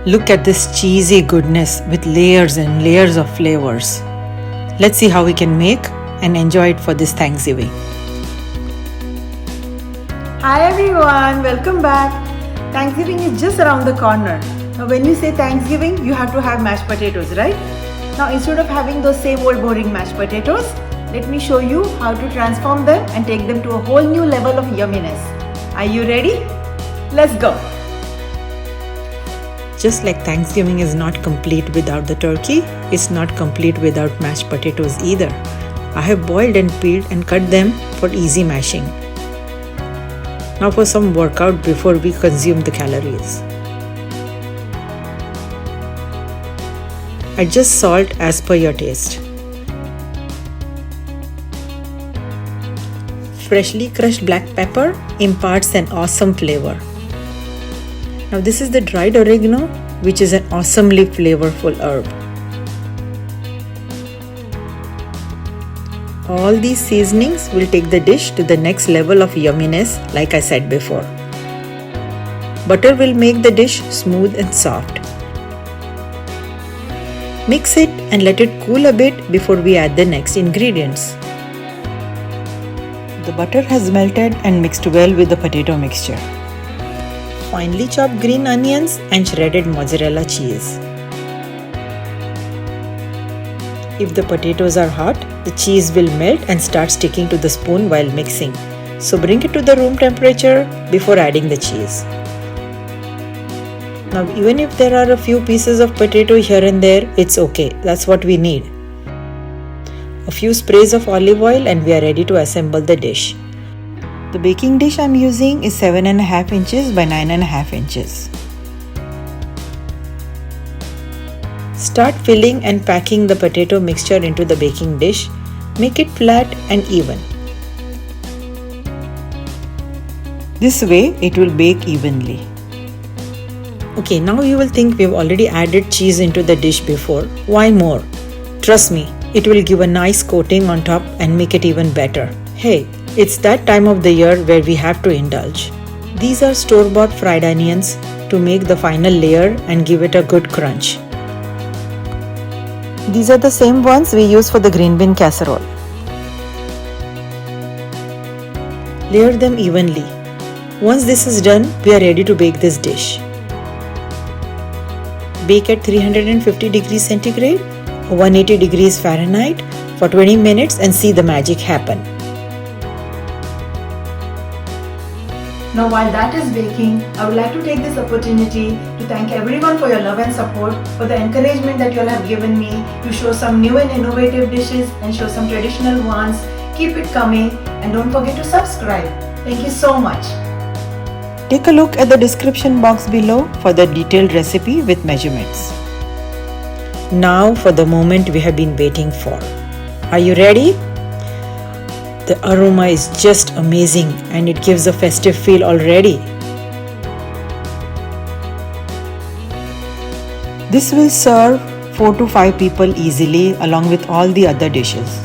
Look at this cheesy goodness with layers and layers of flavors. Let's see how we can make and enjoy it for this Thanksgiving. Hi everyone, welcome back. Thanksgiving is just around the corner. Now when you say Thanksgiving, you have to have mashed potatoes, right? Now instead of having those same old boring mashed potatoes, let me show you how to transform them and take them to a whole new level of yumminess. Are you ready? Let's go. Just like Thanksgiving is not complete without the turkey, it's not complete without mashed potatoes either. I have boiled and peeled and cut them for easy mashing. Now for some workout before we consume the calories. Adjust salt as per your taste. Freshly crushed black pepper imparts an awesome flavor. Now this is the dried oregano, which is an awesomely flavorful herb. All these seasonings will take the dish to the next level of yumminess, like I said before. Butter will make the dish smooth and soft. Mix it and let it cool a bit before we add the next ingredients. The butter has melted and mixed well with the potato mixture. Finely chopped green onions and shredded mozzarella cheese. If the potatoes are hot, the cheese will melt and start sticking to the spoon while mixing. So bring it to the room temperature before adding the cheese. Now even if there are a few pieces of potato here and there, it's okay. That's what we need. A few sprays of olive oil and we are ready to assemble the dish. The baking dish I'm using is 7.5 inches by 9.5 inches. Start filling and packing the potato mixture into the baking dish. Make it flat and even. This way it will bake evenly. Okay, now you will think we've already added cheese into the dish before. Why more? Trust me, it will give a nice coating on top and make it even better. Hey, it's that time of the year where we have to indulge. These are store-bought fried onions to make the final layer and give it a good crunch. These are the same ones we use for the green bean casserole. Layer them evenly. Once this is done, we are ready to bake this dish. Bake at 350 degrees centigrade or 180 degrees Fahrenheit for 20 minutes and see the magic happen. Now while that is baking, I would like to take this opportunity to thank everyone for your love and support, for the encouragement that you all have given me to show some new and innovative dishes and show some traditional ones. Keep it coming and don't forget to subscribe. Thank you so much. Take a look at the description box below for the detailed recipe with measurements. Now for the moment we have been waiting for. Are you ready? The aroma is just amazing and it gives a festive feel already. This will serve 4 to 5 people easily along with all the other dishes.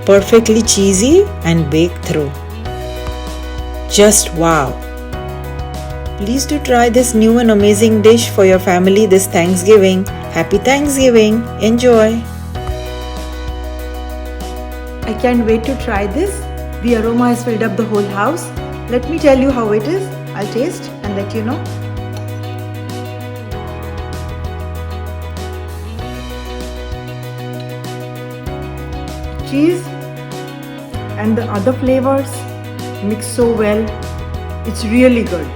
Perfectly cheesy and baked through. Just wow! Please do try this new and amazing dish for your family this Thanksgiving. Happy Thanksgiving! Enjoy! I can't wait to try this. The aroma has filled up the whole house. Let me tell you how it is. I'll taste and let you know. Cheese and the other flavors mix so well. It's really good.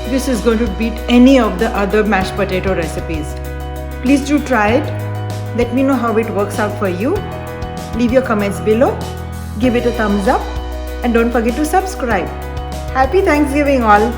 This is going to beat any of the other mashed potato recipes. Please do try it. Let me know how it works out for you. Leave your comments below. Give it a thumbs up and don't forget to subscribe. Happy Thanksgiving all.